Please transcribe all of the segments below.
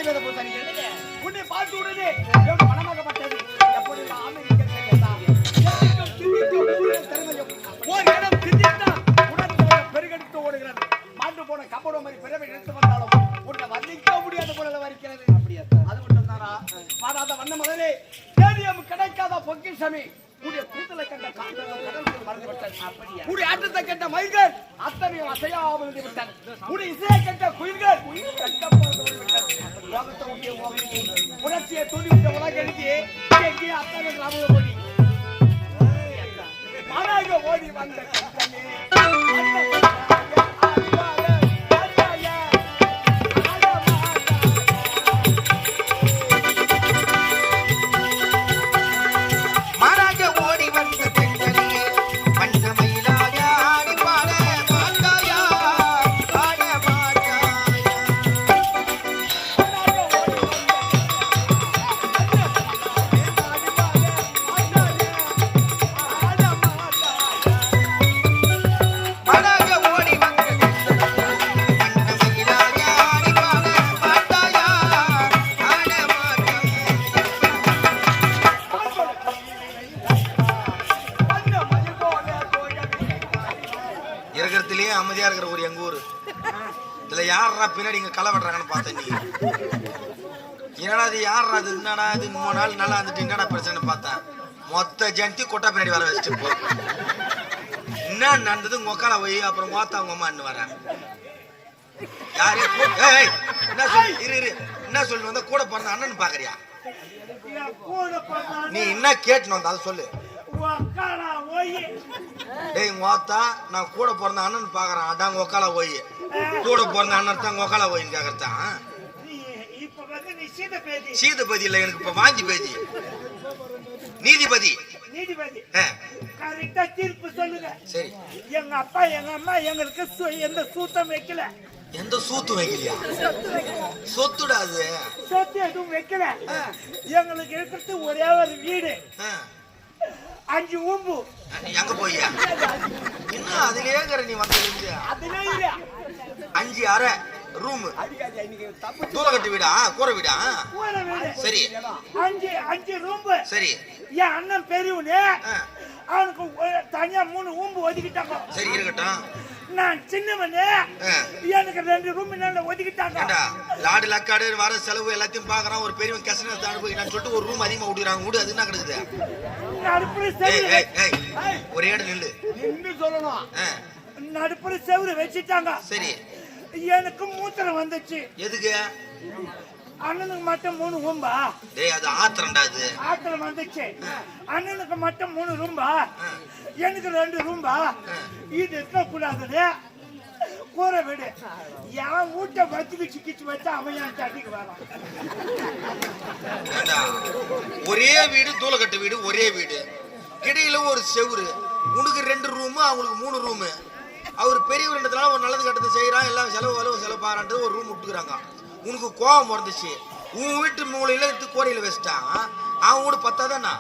கைவேத பூசாரி உன்னை பார்த்து உடனே மனமாகப்பட்டது எப்போது ஓர் இடம் திண்டித்தான் உடல் பெருகெடுத்து ஓடுகிறது. மாண்டு போன கபடம் மாதிரி பிறவை எடுத்து வந்தாலும் உன்னை வர்ணிக்க முடியாத போல வரிக்கிறது. அப்படியா? அது மட்டும் தானா? மாறாத வண்ண மலரே தேடியம் கிடைக்காத பொக்கிஷமே உடைய கூந்தலை கண்ட காந்தங்கள் கடலுக்குள் மறந்து விட்டது. அப்படியா? உடைய ஆட்டத்தை கண்ட மயில்கள் அத்தனையும் அசையாமல் விட்டது. உடைய இசையை கண்ட குயில்கள் கட்டப்போது விட்டது. லோகத்தை உடைய புரட்சியை தூண்டிவிட்ட உலகெழுதி எங்கே அத்தனை கிராம ஓடி மனாக ஓடி வந்த கண்டனே அமைதியா இருக்கிற ஒரு எங்க ஊரு இதுல யாரா பின்னாடி இங்க களை வெட்டுறாங்கன்னு பார்த்தேன். நீ என்னடா இது யாரா இது என்னடா இது 3 நாள் நல்லா வந்துட்டு என்னடா பிரச்சனை பார்த்தேன். மொத்த ஜனத்தி கொட்டா பின்னாடி வர வச்சுட்டு போ. என்ன நடந்தது மொக்கால போய் அப்புறம் மொத்த அவங்க அம்மா வரேன் யாரே என்ன சொல்லி இரு என்ன சொல்லி வந்தா கூட பிறந்த அண்ணன் பாக்குறியா? நீ என்ன கேட்டுன்னு வந்த அதை சொல்லு. டேய் மொத்தா நான் கூட பிறந்த அண்ணன் பாக்குறேன். அதான் ஒக்கால போய் கூட பிறந்த அண்ணன் தான் ஒக்கால போயின்னு கேக்குறதான். சீதபதி இல்ல எனக்கு இப்ப வாஞ்சி பேதி நீதிபதி. கரெக்டா தீர்ப்பு சொல்லுங்க. சரி எங்க அப்பா எங்க அம்மா எங்களுக்கு எந்த சூத்தம் வைக்கல. எந்த சூத்து வைக்கலையா? சொத்துடா அது. சொத்து எதுவும் வைக்கல. எங்களுக்கு இருக்கிறது ஒரே ஒரு வீடு 5 ஊம்பு. எங்க போய்யா இன்னும் அதுலயே நீ வந்து 5 அறை ரூம் தூளக்கட்டு வீடா கூரை வீடா? சரி 5 ரூம். சரி என் அண்ணன் பெரியவனு அவனுக்கு தனியா 3 ஊம்பு ஒதுக்கிட்டாங்க. சரி இருக்கட்டும். நான் சின்னவனு எனக்கு 2 ரூம் ஒதுக்கிட்டாங்க. லாடு லக்காடு வர செலவு எல்லாத்தையும் பாக்குறான். ஒரு பெரியவன் கசன அனுபவிக்கிறான்னு சொல்லிட்டு ஒரு ரூம் அதிகமா விடுறாங்க. வீடு அது என்ன கிடக்குது? ஒரே இடம் நில்லு சொல்லணும். நடுப்புற செவுரு வச்சுட்டாங்க. சரி எனக்கு மூத்திரம் வந்துச்சு. எதுக்கு? அண்ணனுக்கு மட்டும் 3 ரூம்பா. டேய் அது ஆத்திரம்டா. அது ஆத்திரம் வந்துச்சு. அண்ணனுக்கு மட்டும் 3 ரூம்பா, எனக்கு 2 ரூம்பா. இது இருக்க கூடாது. கூரை வீடு என் வீட்டை வச்சுக்கு சிக்கிச்சு வச்சா அவன் என் தட்டிக்கு வரான். ஒரே வீடு தூளக்கட்டு வீடு ஒரே வீடு இடையில ஒரு செவுரு. உனக்கு 2 ரூமு அவங்களுக்கு 3 ரூமு. அவர் பெரியவர் இடத்துல ஒரு நல்லது கட்டத்தை செய்யறான். எல்லாம் செலவு பாராட்டு ஒரு ரூம் விட்டுக்கிறாங்க. உனக்கு கோபம் வந்துச்சு. உன் வீட்டு மூலையில கோரையில வச்சுட்டான். அவன் வீடு பத்தாதானா?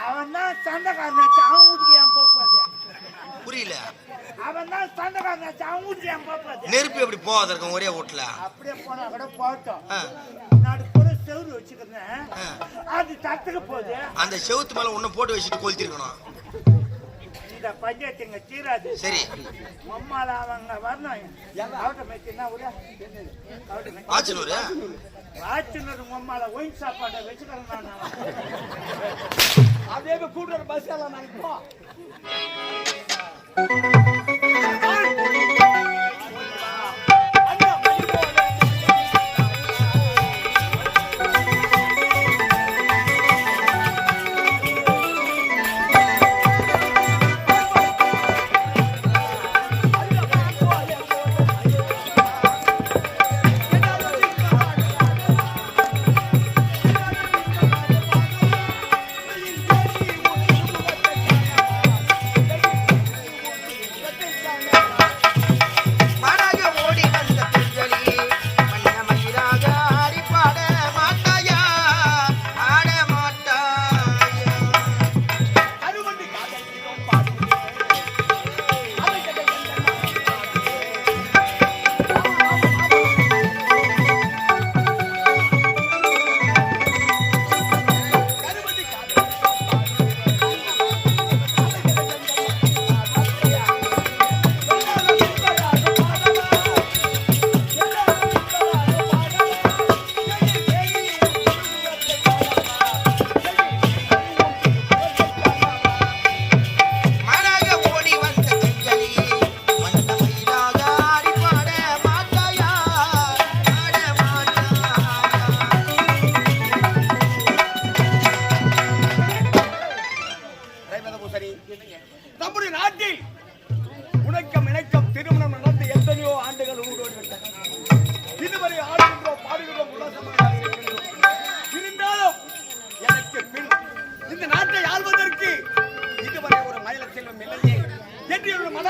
அவன் தான் சண்டைக்காரனாச்சு. அவன் வீட்டுக்கு ஏன் போகாது? புரியல. அவன் தான் சண்டைக்காரனாச்சு. அவன் வீட்டுக்கு ஏன் போகாது? நெருப்பு எப்படி போகாது இருக்கும் ஒரே வீட்டுல? அப்படியே போனா கூட போட்டோம். நான் கூட செவுரு வச்சுக்கிறேன். அது தட்டுக்கு போகுது. அந்த செவுத்து மேல ஒண்ணு போட்டு வச்சுட்டு கொளுத்திருக்கணும். இந்த பஞ்சாயத்துங்க தீராது. சரி அம்மால அவங்க வரணும். ஆச்சனூர் ஆச்சனூர் அம்மால ஒயின் சாப்பாடை வச்சுக்கிறேன். அதே கூடுற பஸ் எல்லாம் நினைப்போம்.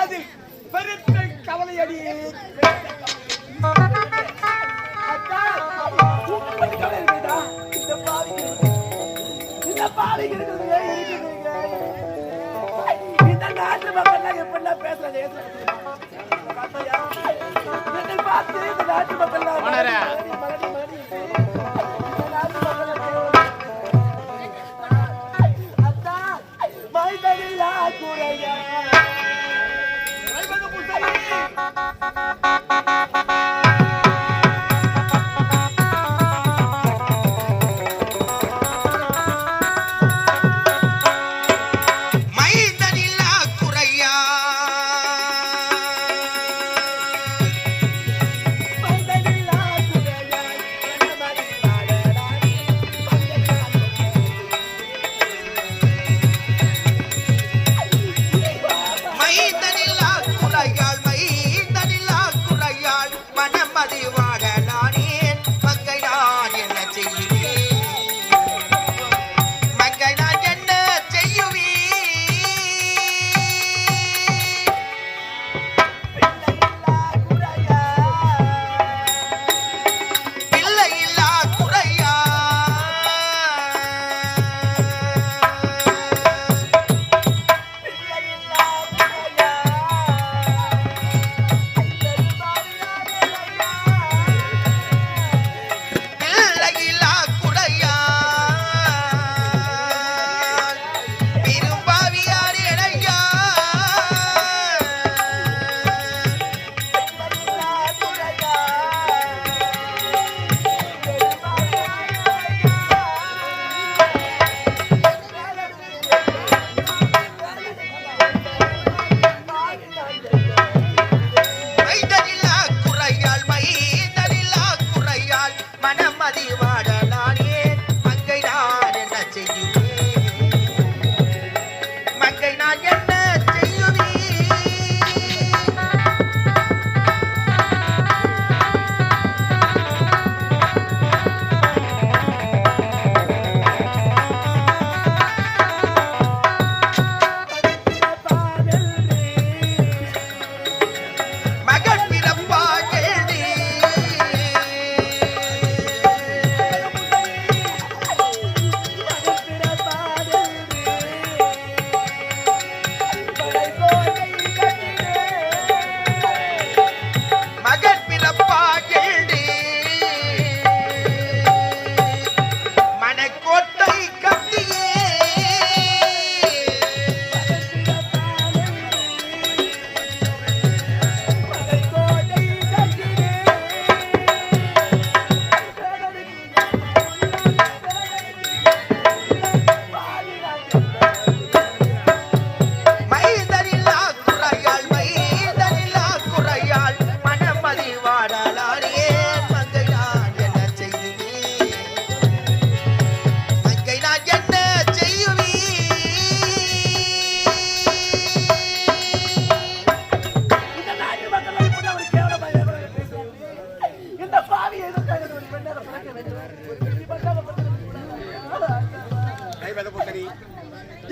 மனதில் பெருத்த கவலையடி. இந்த நாட்டு மக்கள் எப்படின்னா பேசுறது பார்த்து இந்த நாட்டு மக்கள் மைதனிலா குறைய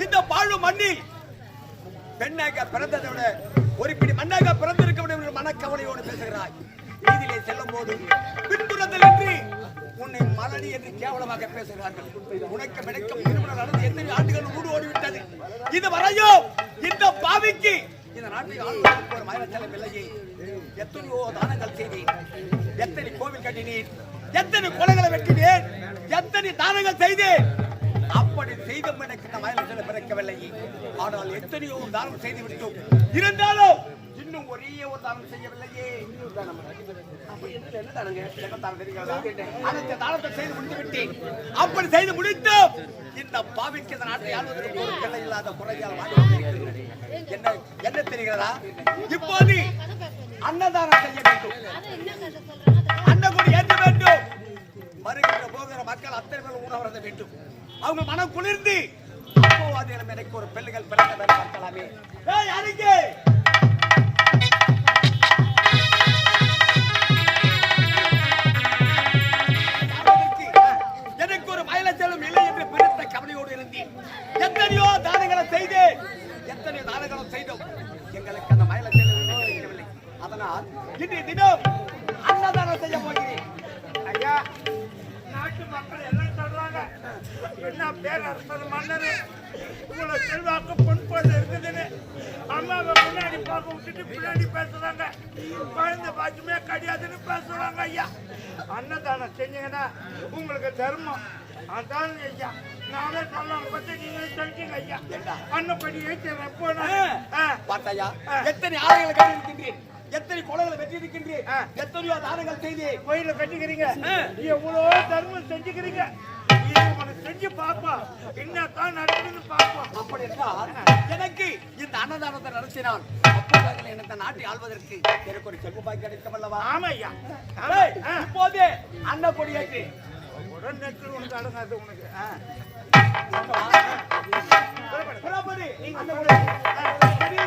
இந்த பாழு மண்ணில் பெண்ணாக பிறந்ததை விட ஒரு பிடி மண்ணாக பிறந்திருக்க வேண்டும் மனக்கவலையோடு பேசுகிறாய். வீதியிலே செல்லும் போது பின்புறத்தில் என்று உன்னை மலடி என்று கேவலமாக பேசுகிறார்கள். உனக்கு மிடக்கம் திருமணம் நடந்து எத்தனை ஆண்டுகள் ஊடு ஓடிவிட்டது. இதுவரையோ இந்த பாவிக்கு இந்த நாட்டில் ஆளுநருக்கு ஒரு மயிலச்சலம் இல்லையே. எத்தனையோ தானங்கள் செய்தேன், எத்தனை கோவில் கட்டினேன், எத்தனை கொலைகளை வெட்டினேன், எத்தனை தானங்கள் செய்தேன். அப்படி செய்தும் எனக்கு இந்த மயிலச்சலம் பிறக்கவில்லை. ஆனால் எத்தனையோ தானம் செய்து விட்டோம். இருந்தாலும் இன்னும் ஒரே ஒரு தானம் செய்யவில்லையே. அந்த தானத்தை செய்து முடித்து விட்டேன். அப்படி செய்து முடித்தோம். இந்த பாவிக்கு இந்த நாட்டை ஆளுவதற்கு ஒரு பிள்ளை இல்லாத குறையால் என்ன என்ன தெரிகிறதா? இப்போது அன்னதானம் செய்ய வேண்டும், அன்னக்கூடி ஏற்ற வேண்டும். வருகின்ற போகிற மக்கள் அத்தனை பேர் உணவருந்த வேண்டும். அவங்க மனம் குளிர்ந்து அப்போவாதிகளும் எனக்கு ஒரு பிள்ளைகள் பிறந்த பேர் பார்க்கலாமே. எனக்கு ஒரு மயிலச்சலம் இல்லை என்று பிரித்த கவலையோடு இருந்தேன். எத்தனையோ தானங்களை செய்தேன், எத்தனையோ தானங்களும் செய்தோம். எங்களுக்கு அந்த மயில நாட்டு மக்கள் எல்லாம் சொல்றாங்க, என்ன பேரரசர் மன்னர் உங்களை செல்வாக்கு பொன் போல இருக்குதுன்னு. அம்மாவை முன்னாடி பார்க்க விட்டுட்டு பின்னாடி பேசுறாங்க. குழந்தை பாக்கியமே கிடையாதுன்னு பேசுறாங்க. ஐயா அன்னதானம் செஞ்சீங்கன்னா உங்களுக்கு தர்மம் அதான் ஐயா. நானே சொல்லாம பத்தி நீங்க சொல்லிட்டீங்க ஐயா. அன்னப்படி ஏற்கிறேன் பார்த்தாயா எத்தனை ஆலைகளை கட்டி இருக்கின்றேன், எத்தனை கொலைகளை வெற்றி இருக்கின்றேன், எத்தனையோ தானங்கள் செய்து கோயில கட்டிக்கிறீங்க, எவ்வளவு தர்மம் செஞ்சுக்கிறீங்க. இது உனக்கு செஞ்சு பாப்பா என்னத்தான் நடக்குதுன்னு பாப்போம். அப்படி என்றால் எனக்கு இந்த அன்னதானத்தை நடத்தினால் அப்போதாக எனக்கு நாட்டை ஆள்வதற்கு எனக்கு ஒரு செல்வ பாக்கி கிடைக்கும் அல்லவா? ஆமா ஐயா. இப்போதே அன்ன கொடி ஏற்றி உடனே உனக்கு அடங்காது உனக்கு. புறப்படு, புறப்படு. அன்ன கொடி